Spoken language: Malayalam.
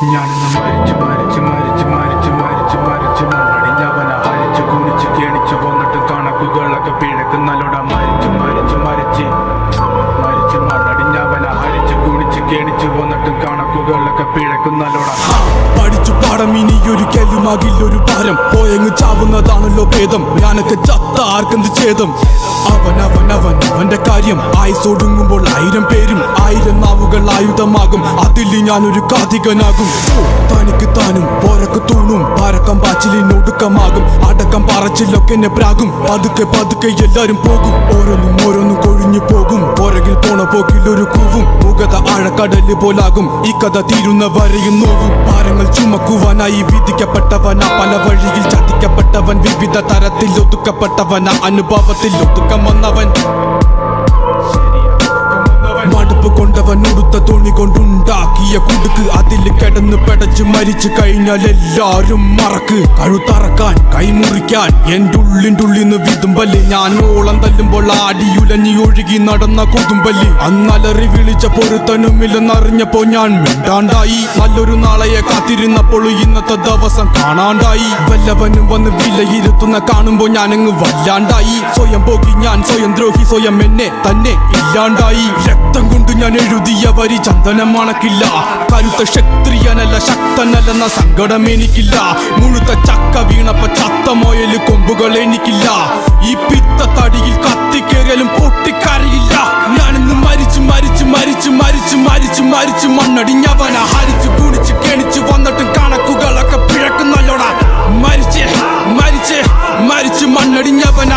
ഞാനിന്ന് മരിച്ചു മരിച്ചു മരിച്ചു മരിച്ചു മരിച്ചു മരിച്ചു മണ്ണടിഞ്ഞവന ഹരിച്ചു കുണിച്ചു കേണിച്ചു വന്നിട്ട് കണക്കുകളൊക്കെ പിഴക്കുന്നല്ലോട മരിച്ചു മരിച്ചു മരിച്ച് മരിച്ചു മണ്ണടിഞ്ഞവന ഹരിച്ചു കുണിച്ചു കേണിച്ചു വന്നിട്ട് കണക്കുകളൊക്കെ പിഴക്കുന്നല്ലോട പഠിച്ചു പാടം ഇനിയൊരു കെല്ലുമാകില്ലൊരു ഭാരം പോയങ്ങ് ചാവുന്നതാണല്ലോ ഭേദം ഞാനൊക്കെ ചത്ത ആർക്കെന്ത് ഛേദം അവന്റെ കാര്യം ആയുസൊടുങ്ങുമ്പോൾ 1000 പേരും 1000 നാവുകൾ ആയുധമാകും അതിൽ ഞാനൊരു കാതികനാകും തനിക്ക് താനും പോരക്ക് തൂണും പാരക്കം പാച്ചിലിനൊടുക്കമാകും അടക്കം പറച്ചിലൊക്കെ എന്നെ പ്രാകും പതുക്കെ പതുക്കെ എല്ലാരും പോകും ഓരോന്നും കൊഴിഞ്ഞു പോകും പുറകിൽ പോണ പോക്കിലൊരു കൂവും മുഖത ആഴക്കടല് പോലാകും ഈ കഥ തീരുന്ന വരെയും നോവും ഭാരങ്ങൾ ചുമക്കുവാനായി വിധിക്കപ്പെട്ടവന പല വഴിയിൽ ചതിക്കപ്പെട്ടവൻ വിവിധ തരത്തിൽ ഒതുക്കപ്പെട്ടവന അനുഭവത്തിൽ ഒതുക്കം വന്നവൻ മടുപ്പ് കൊണ്ടവൻ ഉടുത്ത തുണി കൊണ്ടുണ്ടാക്കിയ കുടുക്ക് അതിൽ കിടന്ന് പെടച്ച് മരിച്ചു കഴിഞ്ഞാൽ എല്ലാരും മറക്ക് കഴുത്തറക്കാൻ കൈമുറിക്കാൻ എന്റെ ഉള്ളിൻ്റെ വിതുമ്പല് ഞാൻ ഓളം തല്ലുമ്പോൾ ആടിയുലഞ്ഞി ഒഴുകി നടന്ന കൊതുമ്പല് അന്നലറി വിളിച്ച പൊരുത്തനുമില്ലെന്നറിഞ്ഞപ്പോ ഞാൻ മിണ്ടാണ്ടായി നല്ലൊരു നാളെയെ കാത്തിരുന്നപ്പോൾ ഇന്നത്തെ ദിവസം കാണാണ്ടായി വല്ലവനും വന്ന് വിലയിരുത്തുന്ന കാണുമ്പോ ഞാനങ്ങ് വല്ലാണ്ടായി സ്വയം പോകി ഞാൻ സ്വയം ദ്രോഹി സ്വയം എന്നെ തന്നെ ഇല്ലാണ്ടായി രക്തം കൊണ്ട് ഞാൻ എഴുതിയ വരി ചന്ദനം മണക്കില്ല കരുത്ത ക്ഷത്രിയനല്ല ശക്തനല്ലെന്ന സങ്കടം എനിക്കില്ല മുഴുത്ത ചക്ക വീണപ്പ ചത്ത മൊയല് കൊമ്പുകൾ എനിക്കില്ല ഈ പിത്ത തടിയിൽ കത്തിക്കേറിയാലും പൊട്ടിക്കരയില്ല ഞാനിന്ന് മരിച്ചു മരിച്ചു മരിച്ചു മരിച്ചു മരിച്ചു മരിച്ചു മണ്ണടിഞ്ഞവന ഹരിച്ചു കുണിച്ചു കെണിച്ചു വന്നിട്ടും കണക്കുകളൊക്കെ പിഴക്കുന്നല്ലോടാ മരിച്ച് മരിച്ച് മരിച്ചു മണ്ണടിഞ്ഞവന